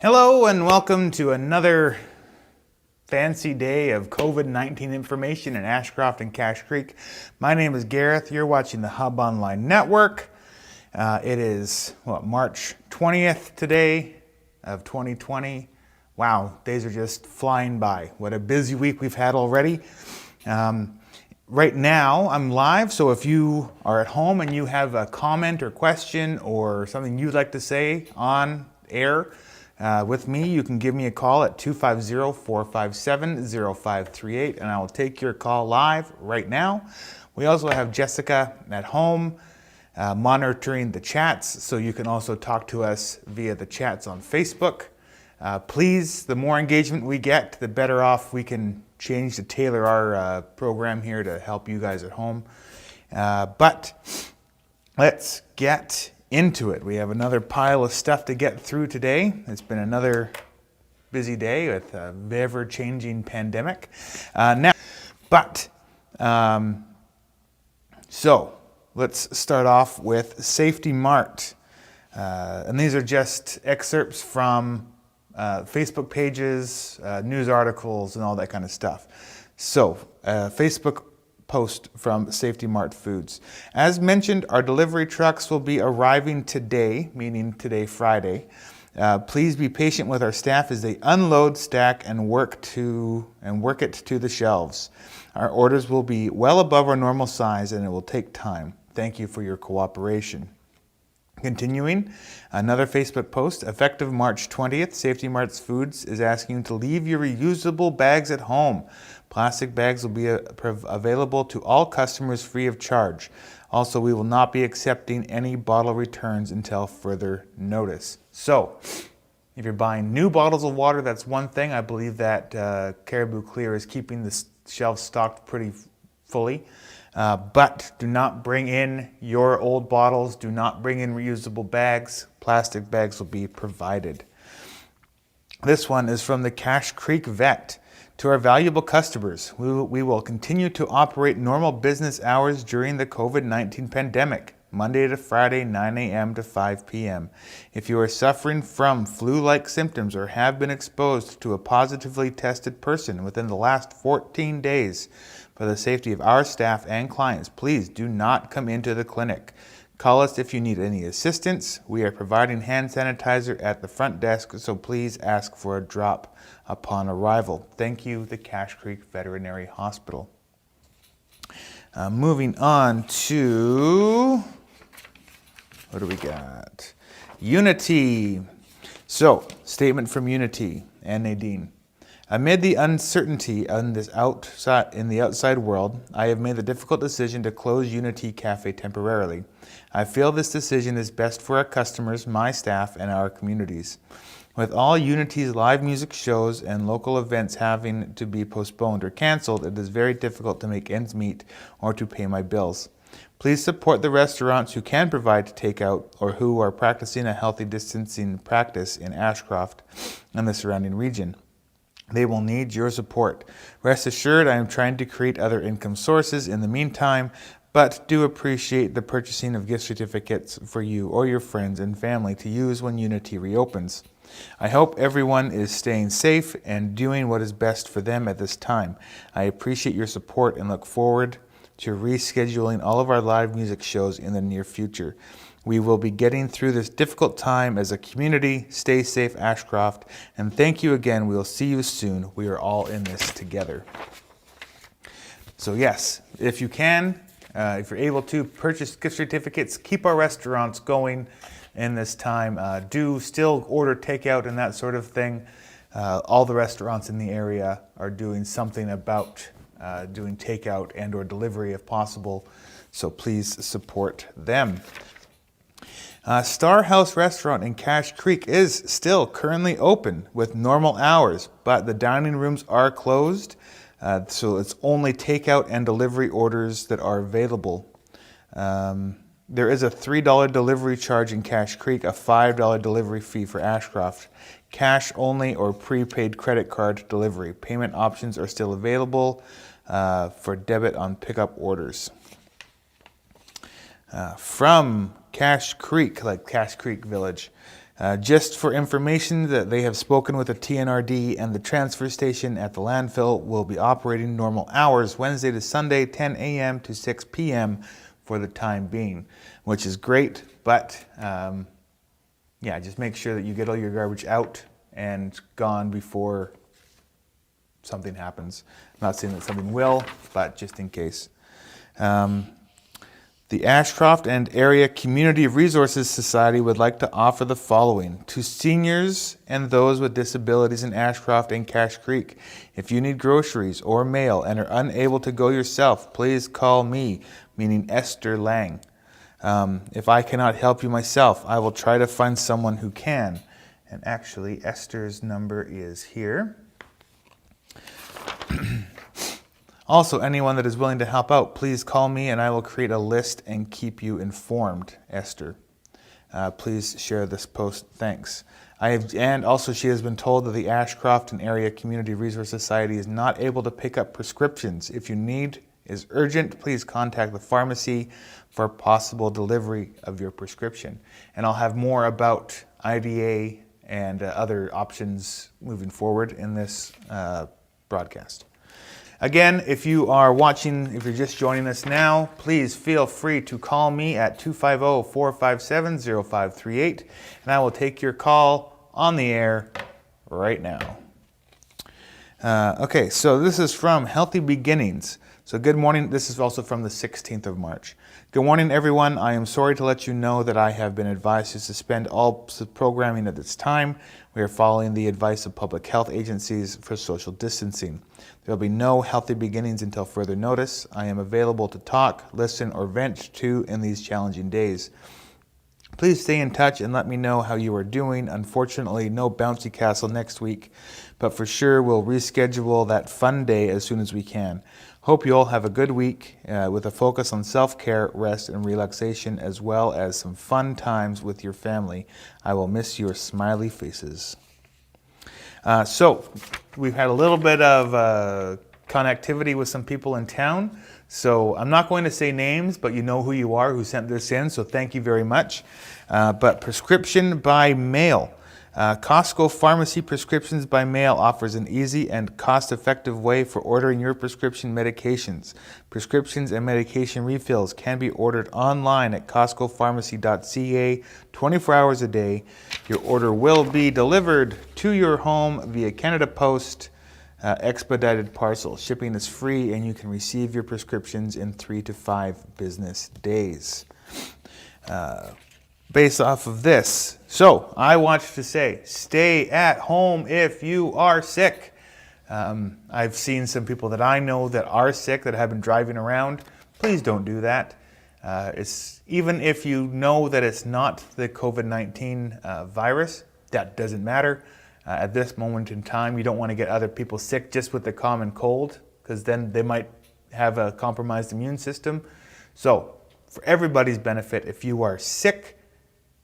Hello and welcome to another fancy day of COVID-19 information in Ashcroft and Cache Creek. My name is Gareth. You're watching the HUB Online Network. It is, March 20th today of 2020. Wow, days are just flying by. What a busy week we've had already. Right now, I'm live, so if you are at home and you have a comment or question or something you'd like to say on air, with me, you can give me a call at 250-457-0538 and I will take your call live right now. We also have Jessica at home monitoring the chats, so you can also talk to us via the chats on Facebook. Please, the more engagement we get, the better off we can change to tailor our program here to help you guys at home. But let's get into it. We have another pile of stuff to get through today. It's been another busy day with a ever-changing pandemic. So let's start off with Safety Mart. And these are just excerpts from Facebook pages, news articles, and all that kind of stuff. So, Facebook post from Safety Mart Foods. As mentioned, our delivery trucks will be arriving today, meaning today, Friday. Please be patient with our staff as they unload, stack, and work it to the shelves. Our orders will be well above our normal size, and it will take time. Thank you for your cooperation. Continuing, another Facebook post, effective March 20th, Safety Mart Foods is asking you to leave your reusable bags at home. Plastic bags will be available to all customers free of charge. Also, we will not be accepting any bottle returns until further notice. So, if you're buying new bottles of water, that's one thing. I believe that Caribou Clear is keeping the shelves stocked pretty fully. But do not bring in your old bottles. Do not bring in reusable bags. Plastic bags will be provided. This one is from the Cache Creek Vet. To our valuable customers, we will continue to operate normal business hours during the COVID-19 pandemic, Monday to Friday, 9 a.m. to 5 p.m. If you are suffering from flu-like symptoms or have been exposed to a positively tested person within the last 14 days, for the safety of our staff and clients, please do not come into the clinic. Call us if you need any assistance. We are providing hand sanitizer at the front desk, so please ask for a drop upon arrival. Thank you, the Cache Creek Veterinary Hospital. Moving on to, what do we got? Unitea. So, statement from Unitea and Nadine. Amid the uncertainty in the outside world, I have made the difficult decision to close Unitea Cafe temporarily. I feel this decision is best for our customers, my staff, and our communities. With all Unitea's live music shows and local events having to be postponed or canceled, it is very difficult to make ends meet or to pay my bills. Please support the restaurants who can provide takeout or who are practicing a healthy distancing practice in Ashcroft and the surrounding region. They will need your support. Rest assured, I am trying to create other income sources in the meantime, but do appreciate the purchasing of gift certificates for you or your friends and family to use when Unitea reopens. I hope everyone is staying safe and doing what is best for them at this time. I appreciate your support and look forward to rescheduling all of our live music shows in the near future. We will be getting through this difficult time as a community. Stay safe, Ashcroft, and thank you again. We'll see you soon. We are all in this together. So yes, if you can, if you're able to, purchase gift certificates, keep our restaurants going in this time. Do still order takeout and that sort of thing. All the restaurants in the area are doing something about doing takeout and or delivery if possible, so please support them. Star House Restaurant in Cache Creek is still currently open with normal hours, but the dining rooms are closed, so it's only takeout and delivery orders that are available. There is a $3 delivery charge in Cache Creek, a $5 delivery fee for Ashcroft. Cash only or prepaid credit card delivery. Payment options are still available for debit on pickup orders. From Cache Creek, like Cache Creek Village, Just for information that they have spoken with the TNRD and the transfer station at the landfill will be operating normal hours Wednesday to Sunday, 10 a.m. to 6 p.m. for the time being, which is great. But yeah, just make sure that you get all your garbage out and gone before something happens. I'm not saying that something will, but just in case. The Ashcroft and Area Community Resources Society would like to offer the following to seniors and those with disabilities in Ashcroft and Cache Creek. If you need groceries or mail and are unable to go yourself, please call me, meaning Esther Lang. If I cannot help you myself, I will try to find someone who can. And actually, Esther's number is here. Also, anyone that is willing to help out, please call me and I will create a list and keep you informed, Esther. Please share this post. Thanks. And also she has been told that the Ashcroft and Area Community Resource Society is not able to pick up prescriptions. If your need is urgent, please contact the pharmacy for possible delivery of your prescription. And I'll have more about IDA and other options moving forward in this broadcast. Again, if you are watching, if you're just joining us now, please feel free to call me at 250-457-0538, and I will take your call on the air right now. Okay, so this is from Healthy Beginnings. So good morning. This is also from the 16th of March. Good morning, everyone. I am sorry to let you know that I have been advised to suspend all programming at this time. We are following the advice of public health agencies for social distancing. There will be no Healthy Beginnings until further notice. I am available to talk, listen, or vent to in these challenging days. Please stay in touch and let me know how you are doing. Unfortunately, no bouncy castle next week, but for sure we'll reschedule that fun day as soon as we can. Hope you all have a good week with a focus on self-care, rest, and relaxation, as well as some fun times with your family. I will miss your smiley faces. So we've had a little bit of connectivity with some people in town. So I'm not going to say names, but you know who you are who sent this in, so thank you very much. But prescription by mail. Costco Pharmacy Prescriptions by Mail offers an easy and cost-effective way for ordering your prescription medications. Prescriptions and medication refills can be ordered online at costcopharmacy.ca 24 hours a day. Your order will be delivered to your home via Canada Post expedited parcel. Shipping is free and you can receive your prescriptions in 3 to 5 business days. Based off of this, so I want to say, stay at home if you are sick. I've seen some people that I know that are sick that have been driving around. Please don't do that. Even if you know that it's not the COVID-19 virus, that doesn't matter. At this moment in time, you don't want to get other people sick just with the common cold, because then they might have a compromised immune system. So for everybody's benefit, if you are sick,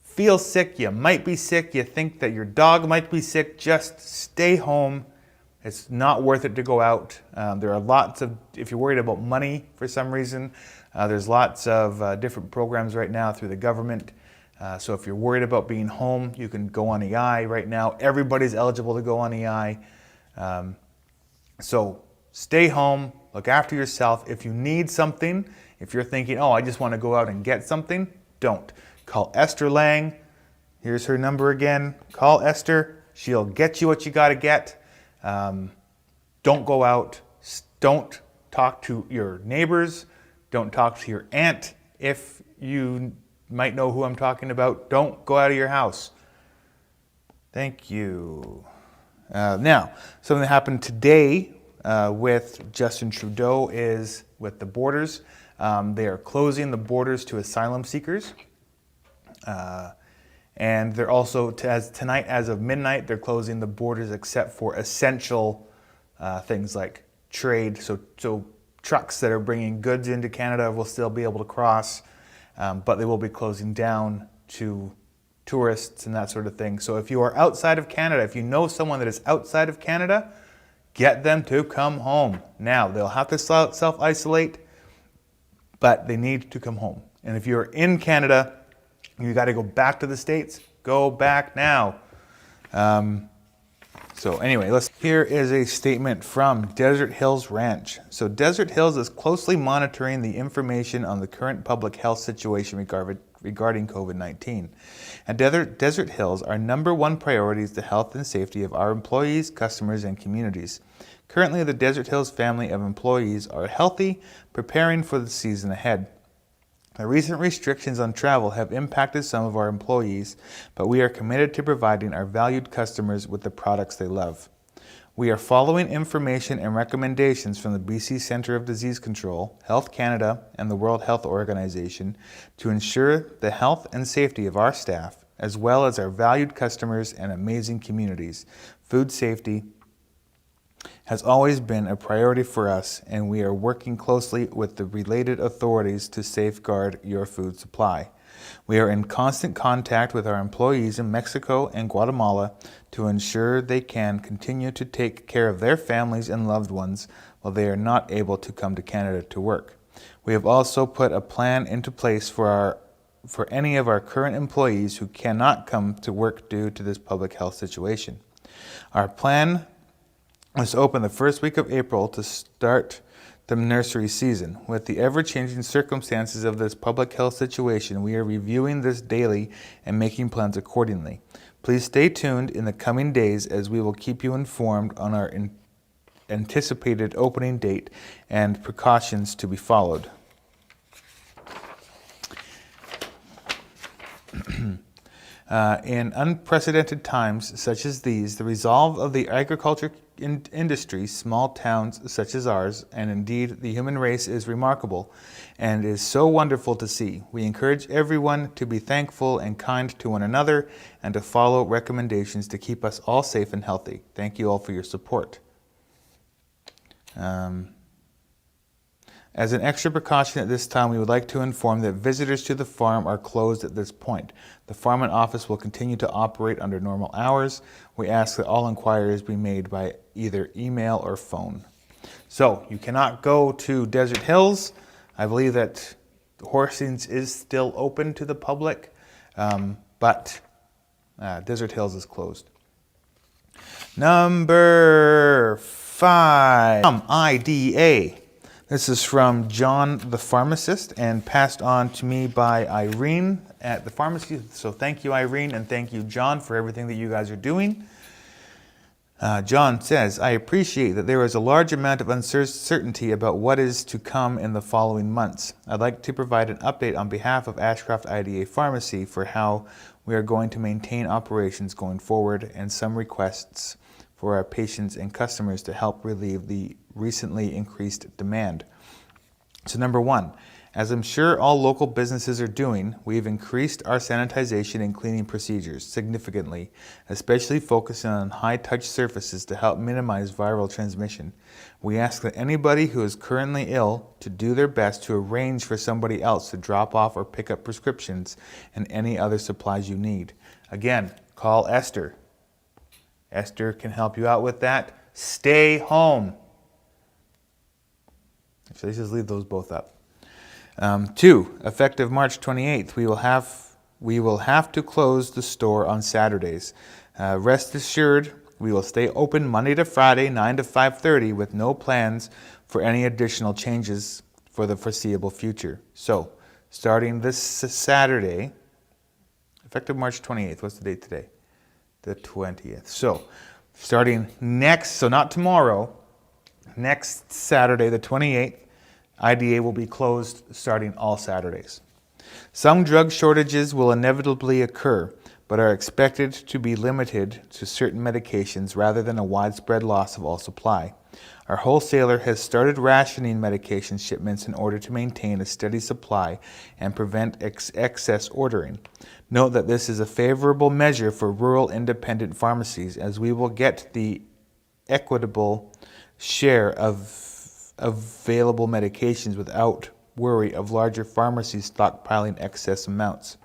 feel sick, you might be sick, you think that your dog might be sick, just stay home. It's not worth it to go out. There are lots of, if you're worried about money for some reason, there's lots of different programs right now through the government. So if you're worried about being home, you can go on EI right now. Everybody's eligible to go on EI. So stay home, look after yourself. If you need something, if you're thinking, oh, I just want to go out and get something, don't. Call Esther Lang. Here's her number again. Call Esther. She'll get you what you got to get. Don't go out. Don't talk to your neighbors. Don't talk to your aunt. If you might know who I'm talking about, don't go out of your house. Thank you. Now, something that happened today with Justin Trudeau is with the borders. They are closing the borders to asylum seekers. And they're also, tonight as of midnight, they're closing the borders except for essential things like trade. So trucks that are bringing goods into Canada will still be able to cross, but they will be closing down to tourists and that sort of thing. So if you are outside of Canada, if you know someone that is outside of Canada, get them to come home. Now, they'll have to self-isolate, but they need to come home. And if you're in Canada, you got to go back to the States, Go back now. So anyway, here is a statement from Desert Hills Ranch. So Desert Hills is closely monitoring the information on the current public health situation regarding COVID-19. At Desert Hills, our number one priority is the health and safety of our employees, customers, and communities. Currently, the Desert Hills family of employees are healthy, preparing for the season ahead. The recent restrictions on travel have impacted some of our employees, but we are committed to providing our valued customers with the products they love. We are following information and recommendations from the BC Centre of Disease Control, Health Canada, and the World Health Organization to ensure the health and safety of our staff, as well as our valued customers and amazing communities. Food safety has always been a priority for us, and we are working closely with the related authorities to safeguard your food supply. We are in constant contact with our employees in Mexico and Guatemala to ensure they can continue to take care of their families and loved ones while they are not able to come to Canada to work. We have also put a plan into place for any of our current employees who cannot come to work due to this public health situation. Our plan was open the first week of April to start the nursery season. With the ever-changing circumstances of this public health situation, we are reviewing this daily and making plans accordingly. Please stay tuned in the coming days as we will keep you informed on our anticipated opening date and precautions to be followed. In unprecedented times such as these, the resolve of the agriculture industry, small towns such as ours, and indeed the human race is remarkable and is so wonderful to see. We encourage everyone to be thankful and kind to one another and to follow recommendations to keep us all safe and healthy. Thank you all for your support. As an extra precaution at this time, we would like to inform that visitors to the farm are closed at this point. The farm and office will continue to operate under normal hours. We ask that all inquiries be made by either email or phone. So you cannot go to Desert Hills. I believe that Horsings is still open to the public, but Desert Hills is closed. Number 5, IDA. This is from John the pharmacist and passed on to me by Irene at the pharmacy. So thank you, Irene, and thank you, John, for everything that you guys are doing. John says, I appreciate that there is a large amount of uncertainty about what is to come in the following months. I'd like to provide an update on behalf of Ashcroft IDA Pharmacy for how we are going to maintain operations going forward and some requests for our patients and customers to help relieve the recently increased demand. So number 1, as I'm sure all local businesses are doing, we've increased our sanitization and cleaning procedures significantly, especially focusing on high-touch surfaces to help minimize viral transmission. We ask that anybody who is currently ill to do their best to arrange for somebody else to drop off or pick up prescriptions and any other supplies you need. Again, call Esther. Esther can help you out with that. Stay home. So let's just leave those both up. 2, effective March 28th, we will have to close the store on Saturdays. Rest assured, we will stay open Monday to Friday, 9 to 5:30, with no plans for any additional changes for the foreseeable future. So, starting this Saturday, effective March 28th, what's the date today? The 20th. So, starting next, so not tomorrow, next Saturday, the 28th, IDA will be closed starting all Saturdays. Some drug shortages will inevitably occur, but are expected to be limited to certain medications rather than a widespread loss of all supply. Our wholesaler has started rationing medication shipments in order to maintain a steady supply and prevent excess ordering. Note that this is a favorable measure for rural independent pharmacies, as we will get the equitable share of available medications without worry of larger pharmacies stockpiling excess amounts.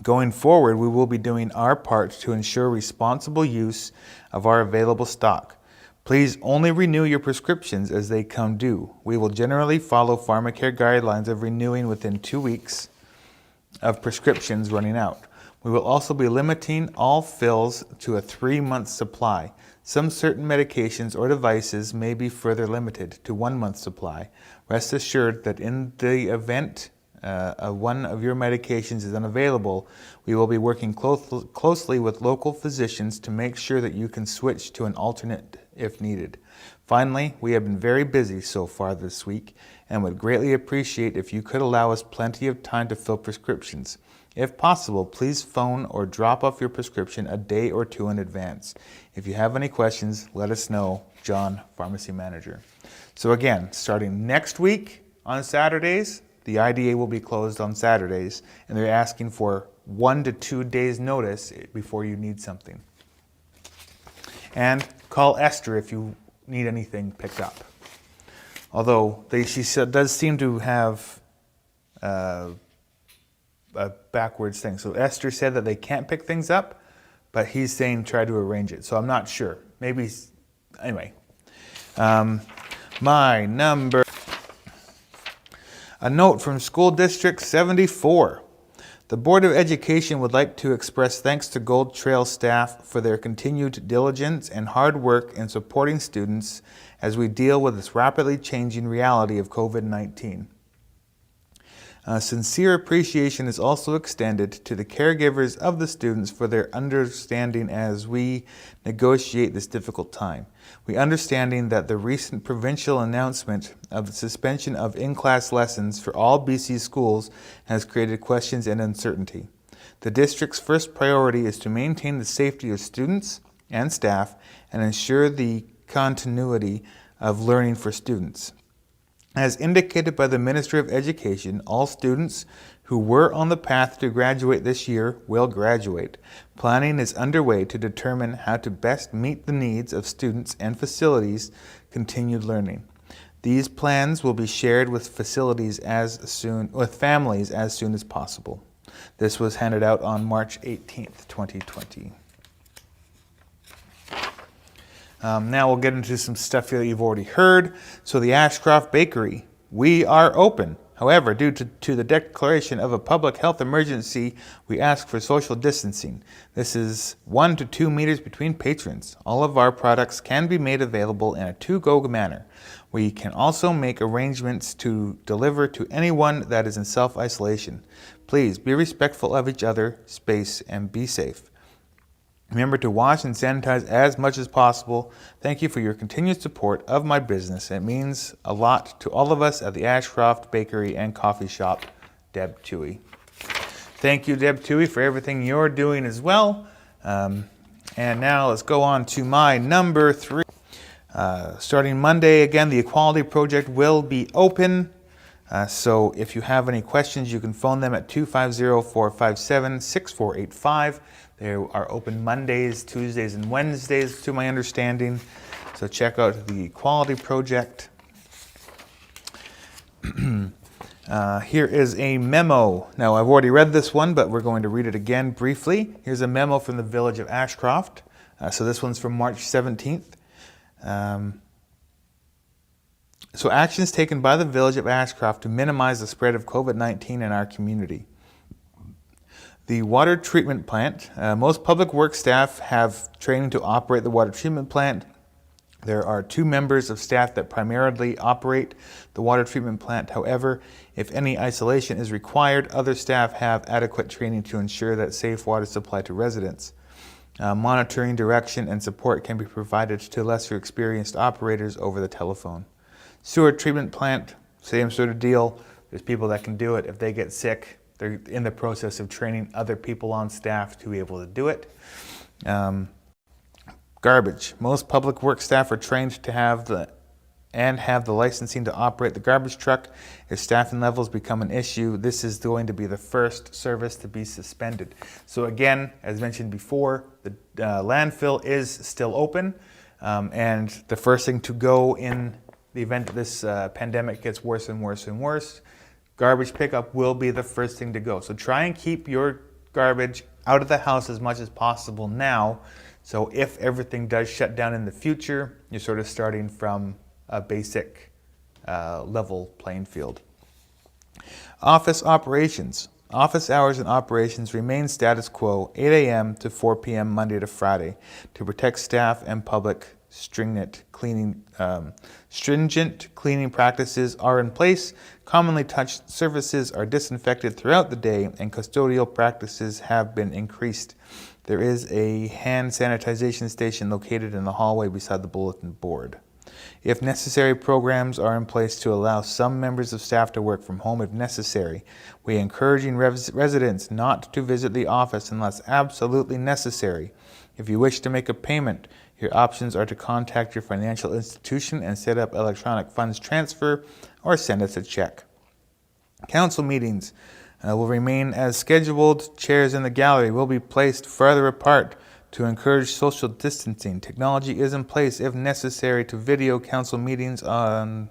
Going forward, we will be doing our part to ensure responsible use of our available stock. Please only renew your prescriptions as they come due. We will generally follow pharmacare guidelines of renewing within 2 weeks of prescriptions running out. We will also be limiting all fills to a 3-month supply. Some certain medications or devices may be further limited to 1-month supply. Rest assured that in the event one of your medications is unavailable, we will be working closely with local physicians to make sure that you can switch to an alternate if needed. Finally, we have been very busy so far this week and would greatly appreciate if you could allow us plenty of time to fill prescriptions. If possible, please phone or drop off your prescription a day or two in advance. If you have any questions, let us know. John, Pharmacy Manager. So again, starting next week on Saturdays, the IDA will be closed on Saturdays, and they're asking for 1 to 2 days notice before you need something. And call Esther if you need anything picked up. Although she does seem to have a backwards thing. So Esther said that they can't pick things up, but he's saying try to arrange it. So I'm not sure. Maybe, anyway. My number. A note from School District 74. The Board of Education would like to express thanks to Gold Trail staff for their continued diligence and hard work in supporting students as we deal with this rapidly changing reality of COVID-19. Sincere appreciation is also extended to the caregivers of the students for their understanding as we negotiate this difficult time. We understanding that the recent provincial announcement of the suspension of in-class lessons for all BC schools has created questions and uncertainty. The district's first priority is to maintain the safety of students and staff and ensure the continuity of learning for students. As indicated by the Minister of Education, all students who were on the path to graduate this year will graduate. Planning is underway to determine how to best meet the needs of students and facilities continued learning. These plans will be shared with families as soon as possible. This was handed out on March 18th, 2020. Now we'll get into some stuff that you've already heard. So the Ashcroft Bakery, we are open. However, due to the declaration of a public health emergency, we ask for social distancing. This is 1 to 2 meters between patrons. All of our products can be made available in a to-go manner. We can also make arrangements to deliver to anyone that is in self-isolation. Please be respectful of each other, space, and be safe. Remember to wash and sanitize as much as possible. Thank you for your continued support of my business. It means a lot to all of us at the Ashcroft Bakery and Coffee Shop. Deb Toohey. Thank you, Deb Toohey, for everything you're doing as well. And now let's go on to my number 3. Starting Monday, again, the Equality Project will be open. So if you have any questions, you can phone them at 250-457-6485. They are open Mondays, Tuesdays, and Wednesdays, to my understanding. So check out the Equality Project. Here is a memo. Now, I've already read this one, but we're going to read it again briefly. Here's a memo from the Village of Ashcroft. So this one's from March 17th. So actions taken by the Village of Ashcroft to minimize the spread of COVID-19 in our community. The water treatment plant. Most public works staff have training to operate the water treatment plant. There are 2 members of staff that primarily operate the water treatment plant. However, if any isolation is required, other staff have adequate training to ensure that safe water supply to residents. Monitoring, direction, and support can be provided to lesser experienced operators over the telephone. Sewer treatment plant, same sort of deal. There's people that can do it. If they get sick, they're in the process of training other people on staff to be able to do it. Garbage. Most public work staff are trained to have the licensing to operate the garbage truck. If staffing levels become an issue, this is going to be the first service to be suspended. So again, as mentioned before, the landfill is still open, and the first thing to go in the event that this pandemic gets worse and worse and worse, garbage pickup will be the first thing to go. So try and keep your garbage out of the house as much as possible now. So if everything does shut down in the future, you're sort of starting from a basic level playing field. Office operations. Office hours and operations remain status quo, 8 a.m. to 4 p.m. Monday to Friday, to protect staff and public. Stringent cleaning practices are in place. Commonly touched surfaces are disinfected throughout the day, and custodial practices have been increased. There is a hand sanitization station located in the hallway beside the bulletin board. If necessary, programs are in place to allow some members of staff to work from home if necessary. We are encouraging residents not to visit the office unless absolutely necessary. If you wish to make a payment, your options are to contact your financial institution and set up electronic funds transfer or send us a check. Council meetings will remain as scheduled. Chairs in the gallery will be placed further apart to encourage social distancing. Technology is in place if necessary to video council meetings can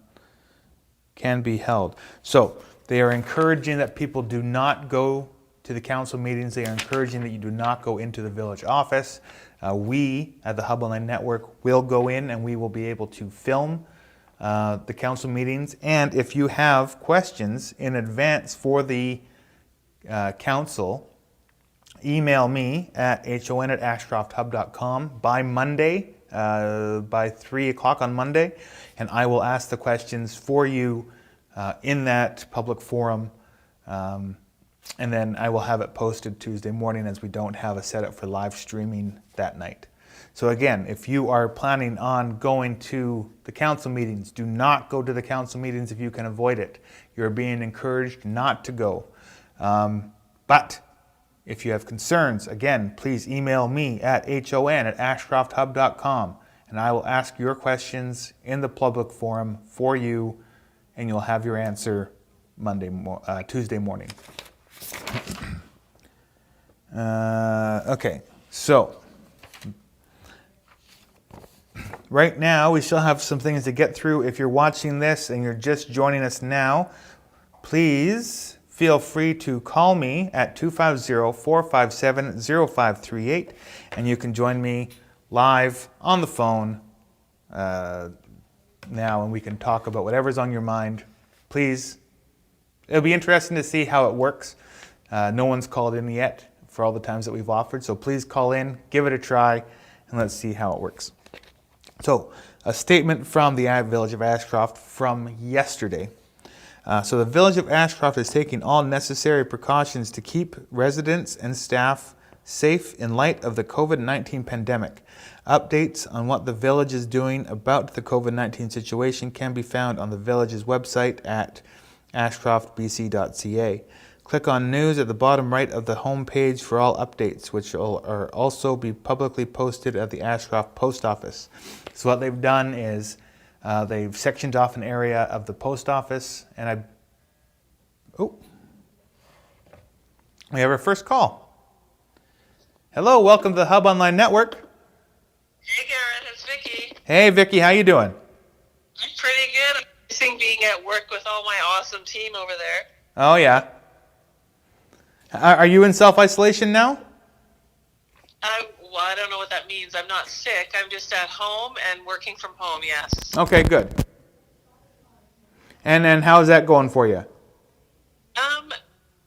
be held. So they are encouraging that people do not go to the council meetings. They are encouraging that you do not go into the village office. We at the HUB Online Network will go in and we will be able to film the council meetings. And if you have questions in advance for the council, email me at HON@ashcrofthub.com by Monday, by 3 o'clock on Monday, and I will ask the questions for you in that public forum. And then I will have it posted Tuesday morning, as we don't have a setup for live streaming that night. So again, if you are planning on going to the council meetings, do not go to the council meetings if you can avoid it. You're being encouraged not to go. But if you have concerns, again, please email me at HON@ashcrofthub.com, and I will ask your questions in the public forum for you, and you'll have your answer Tuesday morning. Okay, so right now we still have some things to get through. If you're watching this and you're just joining us now, please feel free to call me at 250-457-0538, and you can join me live on the phone now, and we can talk about whatever's on your mind. Please, it'll be interesting to see how it works. No one's called in yet for all the times that we've offered, so please call in, give it a try, and let's see how it works. So, a statement from the Village of Ashcroft from yesterday. So the Village of Ashcroft is taking all necessary precautions to keep residents and staff safe in light of the COVID-19 pandemic. Updates on what the village is doing about the COVID-19 situation can be found on the village's website at ashcroftbc.ca. Click on News at the bottom right of the home page for all updates, which will also be publicly posted at the Ashcroft Post Office. So what they've done is they've sectioned off an area of the post office, and we have our first call. Hello, welcome to the HUB Online Network. Hey Garrett, it's Vicky. Hey Vicky, how you doing? I'm pretty good. I'm missing being at work with all my awesome team over there. Oh yeah. Are you in self-isolation now? Well, I don't know what that means. I'm not sick. I'm just at home and working from home, yes. Okay, good. And then how's that going for you?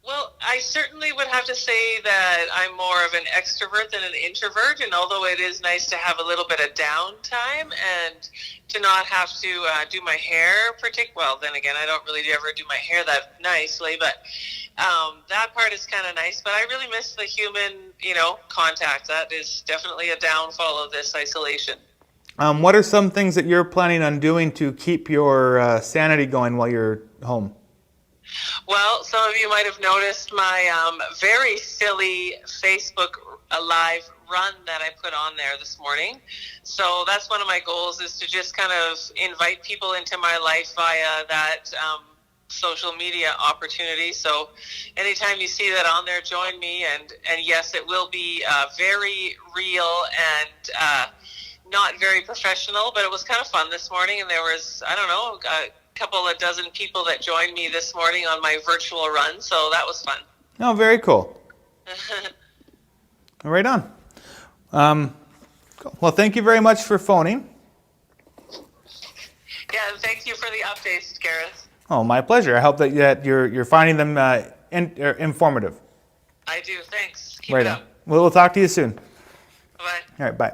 Well, I certainly would have to say that I'm more of an extrovert than an introvert, and although it is nice to have a little bit of downtime and to not have to do my hair well, then again, I don't really ever do my hair that nicely, but that part is kind of nice, but I really miss the human, contact. That is definitely a downfall of this isolation. What are some things that you're planning on doing to keep your sanity going while you're home? Well, some of you might have noticed my very silly Facebook Live run that I put on there this morning. So that's one of my goals, is to just kind of invite people into my life via that social media opportunity. So anytime you see that on there, join me. And yes, it will be very real and not very professional, but it was kind of fun this morning. And there was, a couple of dozen people that joined me this morning on my virtual run. So that was fun. Oh, very cool. Right on. Well, thank you very much for phoning. Yeah, and thank you for the updates, Gareth. Oh, my pleasure. I hope that you're finding them informative. I do. Thanks. Keep Right it on. up. We'll talk to you soon. Bye. All right, bye.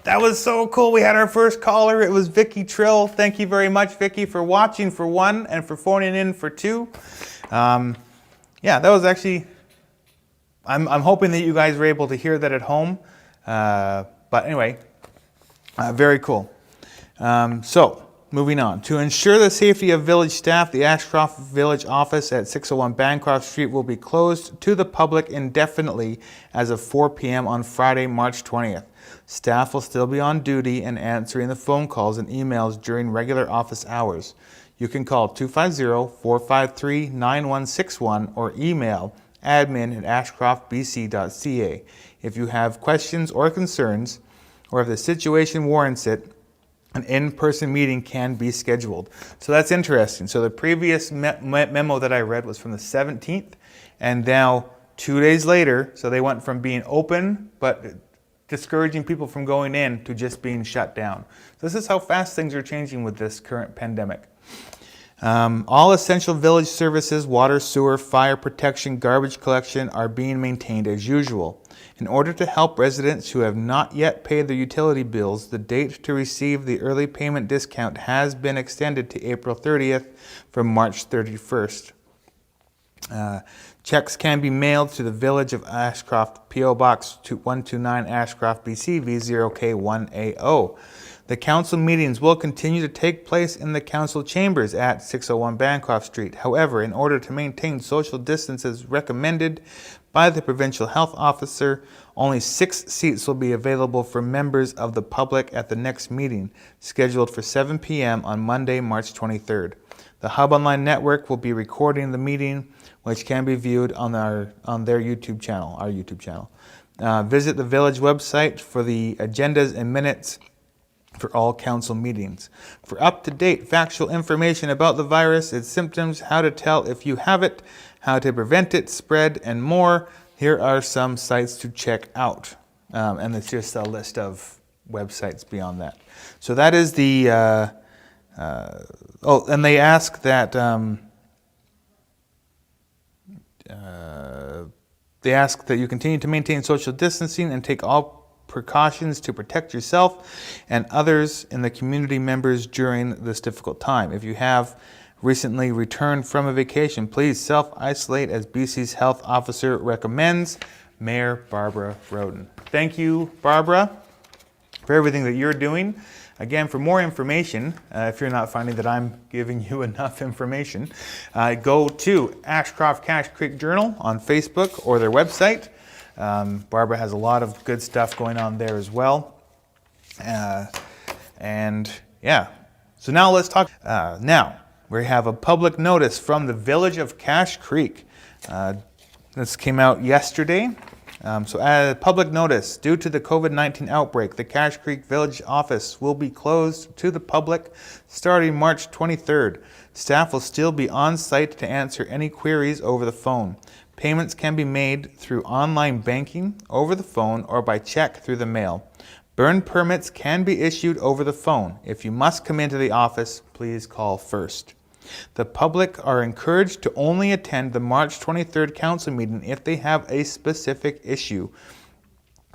That was so cool. We had our first caller. It was Vicky Trill. Thank you very much, Vicky, for watching for one and for phoning in for two. Yeah, that was actually, I'm hoping that you guys were able to hear that at home. But anyway, very cool. So, moving on. To ensure the safety of village staff, the Ashcroft Village office at 601 Bancroft Street will be closed to the public indefinitely as of 4 p.m. on Friday, March 20th. Staff will still be on duty and answering the phone calls and emails during regular office hours. You can call 250-453-9161 or email admin@ashcroftbc.ca if you have questions or concerns, or if the situation warrants it, an in-person meeting can be scheduled. So that's interesting. So the previous memo that I read was from the 17th, and now 2 days later, so they went from being open but discouraging people from going in to just being shut down. So this is how fast things are changing with this current pandemic. All essential village services, water, sewer, fire protection, garbage collection are being maintained as usual. In order to help residents who have not yet paid their utility bills, the date to receive the early payment discount has been extended to April 30th from March 31st. Checks can be mailed to the Village of Ashcroft, P.O. Box 129 Ashcroft, BC, V0K1AO. The council meetings will continue to take place in the council chambers at 601 Bancroft Street. However, in order to maintain social distance as recommended by the provincial health officer, only 6 seats will be available for members of the public at the next meeting, scheduled for 7 p.m. on Monday, March 23rd. The HUB Online Network will be recording the meeting, which can be viewed on their YouTube channel, our YouTube channel. Visit the village website for the agendas and minutes for all council meetings. For up-to-date factual information about the virus, its symptoms, how to tell if you have it, how to prevent it spread, and more, here are some sites to check out. And it's just a list of websites beyond that. So that is the, and they ask that, you continue to maintain social distancing and take all precautions to protect yourself and others in the community members during this difficult time. If you have recently returned from a vacation, please self-isolate as BC's health officer recommends. Mayor Barbara Roden. Thank you, Barbara, for everything that you're doing. Again, for more information, if you're not finding that I'm giving you enough information, go to Ashcroft Cache Creek Journal on Facebook or their website. Barbara has a lot of good stuff going on there as well. And yeah, so now let's talk. Now, we have a public notice from the Village of Cache Creek. This came out yesterday. So as a public notice, due to the COVID-19 outbreak, the Cache Creek Village office will be closed to the public starting March 23rd. Staff will still be on site to answer any queries over the phone. Payments can be made through online banking, over the phone, or by check through the mail. Burn permits can be issued over the phone. If you must come into the office, please call first. The public are encouraged to only attend the March 23rd council meeting if they have a specific issue.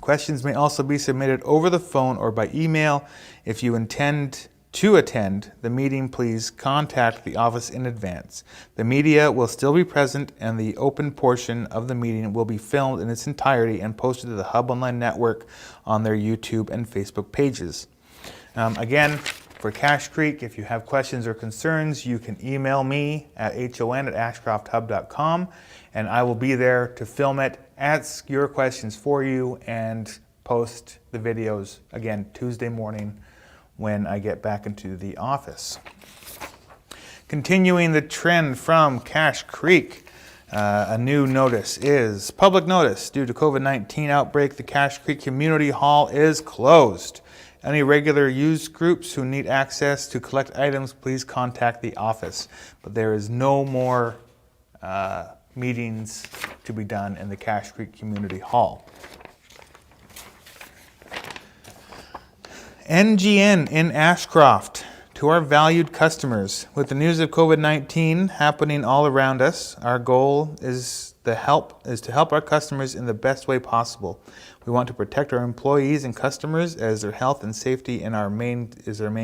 Questions may also be submitted over the phone or by email. If you intend to attend the meeting, please contact the office in advance. The media will still be present, and the open portion of the meeting will be filmed in its entirety and posted to the HUB Online Network on their YouTube and Facebook pages. Again, for Cache Creek, if you have questions or concerns, you can email me at HON@ashcrofthub.com, and I will be there to film it, ask your questions for you, and post the videos again Tuesday morning when I get back into the office. Continuing the trend from Cache Creek, a new notice is public notice. Due to COVID-19 outbreak, the Cache Creek Community Hall is closed. Any regular use groups who need access to collect items, please contact the office. But there is no more meetings to be done in the Cache Creek Community Hall. NGN in Ashcroft To our valued customers, with the news of COVID-19 happening all around us, our goal is to help our customers in the best way possible. We want to protect our employees and customers as their health and safety is our main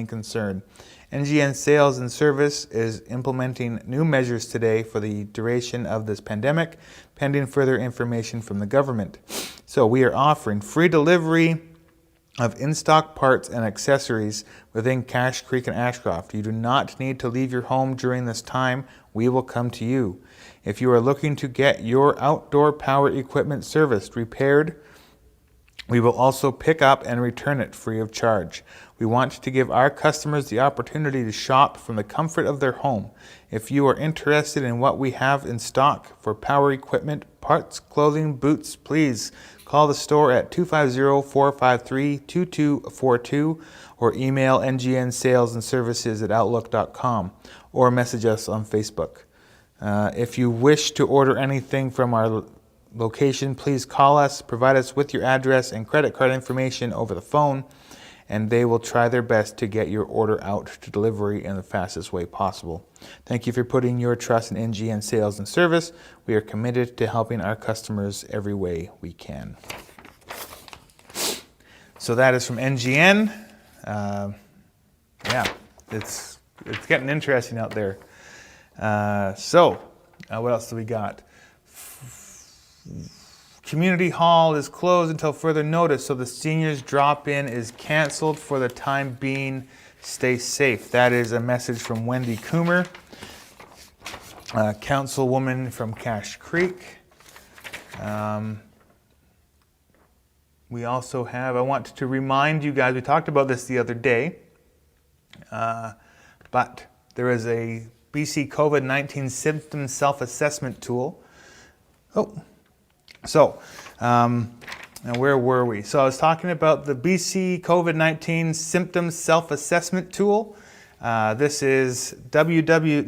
concern. NGN Sales and Service is implementing new measures today for the duration of this pandemic, pending further information from the government. So we are offering free delivery of in-stock parts and accessories within Cache Creek and Ashcroft. You do not need to leave your home during this time. We will come to you. If you are looking to get your outdoor power equipment serviced, repaired, we will also pick up and return it free of charge. We want to give our customers the opportunity to shop from the comfort of their home. If you are interested in what we have in stock for power equipment, parts, clothing, boots, please call the store at 250-453-2242 or email ngnssalesandservices@outlook.com or message us on Facebook. If you wish to order anything from our location, please call us, provide us with your address and credit card information over the phone, and they will try their best to get your order out to delivery in the fastest way possible. Thank you for putting your trust in NGN Sales and Service. We are committed to helping our customers every way we can. So that is from NGN. It's getting interesting out there. What else do we got? Community Hall is closed until further notice, so the seniors drop-in is canceled for the time being. Stay safe. That is a message from Wendy Coomer, councilwoman from Cache Creek. We also have, I want to remind you guys, we talked about this the other day, but there is a BC COVID-19 symptom self-assessment tool. Now where were we? So I was talking about the BC COVID-19 symptom self-assessment tool. This is www.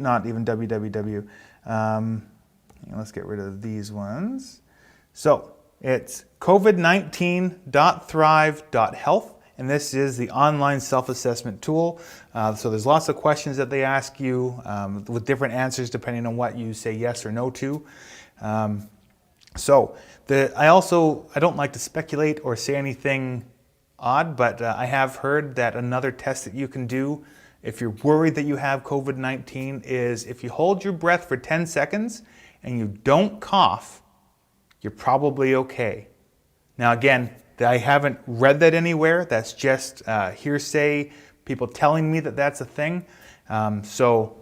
Let's get rid of these ones. So it's covid19.thrive.health, and this is the online self-assessment tool. So there's lots of questions that they ask you with different answers depending on what you say yes or no to. I don't like to speculate or say anything odd, but I have heard that another test that you can do if you're worried that you have COVID-19 is if you hold your breath for 10 seconds and you don't cough, you're probably okay. Now again, I haven't read that anywhere. That's just hearsay, people telling me that that's a thing. So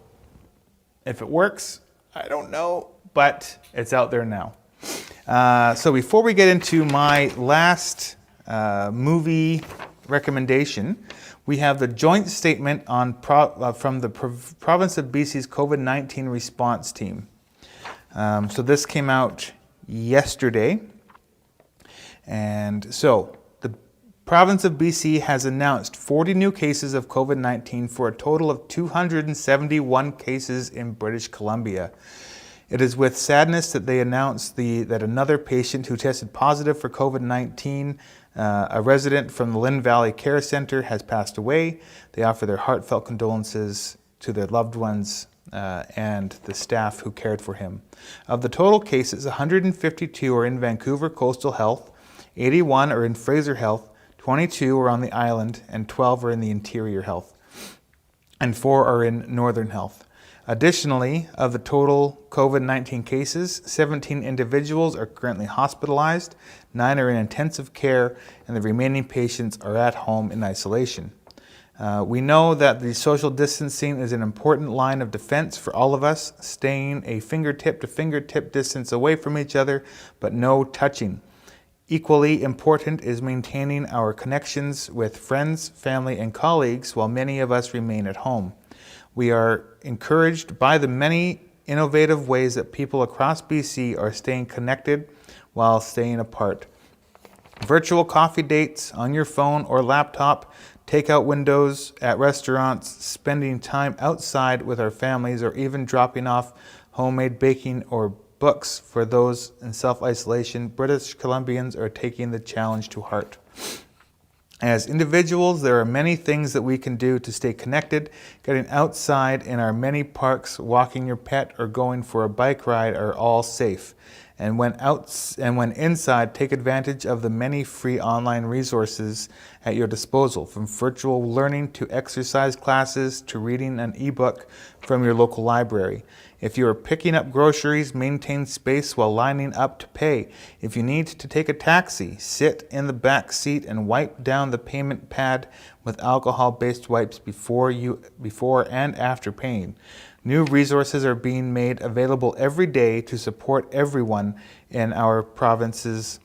if it works, I don't know, but it's out there now. So before we get into my last movie recommendation, we have the joint statement on from the province of BC's COVID-19 response team. So this came out yesterday. And so the province of BC has announced 40 new cases of COVID-19 for a total of 271 cases in British Columbia. It is with sadness that they announced that another patient who tested positive for COVID-19, a resident from the Lynn Valley Care Centre, has passed away. They offer their heartfelt condolences to their loved ones and the staff who cared for him. Of the total cases, 152 are in Vancouver Coastal Health, 81 are in Fraser Health, 22 are on the island, and 12 are in the Interior Health, and 4 are in Northern Health. Additionally, of the total COVID-19 cases, 17 individuals are currently hospitalized, 9 are in intensive care, and the remaining patients are at home in isolation. We know that the social distancing is an important line of defense for all of us, staying a fingertip-to-fingertip distance away from each other, but no touching. Equally important is maintaining our connections with friends, family, and colleagues while many of us remain at home. We are encouraged by the many innovative ways that people across BC are staying connected while staying apart. Virtual coffee dates on your phone or laptop, takeout windows at restaurants, spending time outside with our families, or even dropping off homemade baking or books for those in self-isolation. British Columbians are taking the challenge to heart. As individuals, there are many things that we can do to stay connected. Getting outside in our many parks, walking your pet, or going for a bike ride are all safe. And when inside, take advantage of the many free online resources at your disposal, from virtual learning to exercise classes to reading an ebook from your local library. If you are picking up groceries, maintain space while lining up to pay. If you need to take a taxi, sit in the back seat and wipe down the payment pad with alcohol-based wipes before and after paying. New resources are being made available every day to support everyone in our provinces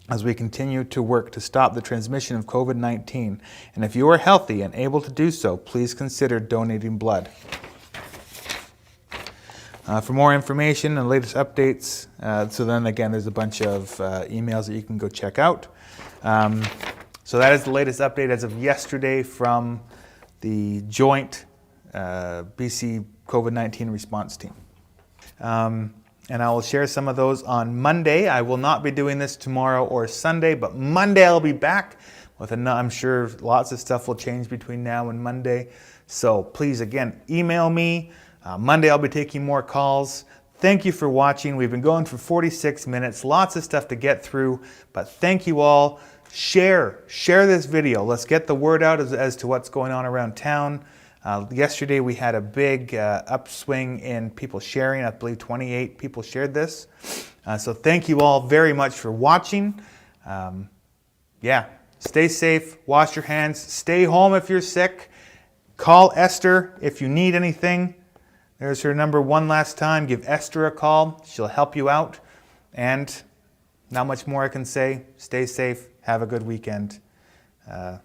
as we continue to work to stop the transmission of COVID-19. And if you are healthy and able to do so, please consider donating blood. For more information and latest updates, so then again, there's a bunch of emails that you can go check out. So that is the latest update as of yesterday from the joint BC COVID-19 response team. And I will share some of those on Monday. I will not be doing this tomorrow or Sunday, but Monday I'll be back with I'm sure lots of stuff will change between now and Monday. So please, again, email me. Monday I'll be taking more calls. Thank you for watching. We've been going for 46 minutes. Lots of stuff to get through, but thank you all. Share this video. Let's get the word out as to what's going on around town. Yesterday we had a big upswing in people sharing. I believe 28 people shared this. So thank you all very much for watching. Stay safe, wash your hands, stay home if you're sick. Call Esther if you need anything. There's her number one last time. Give Esther a call. She'll help you out. And not much more I can say. Stay safe. Have a good weekend. Yeah.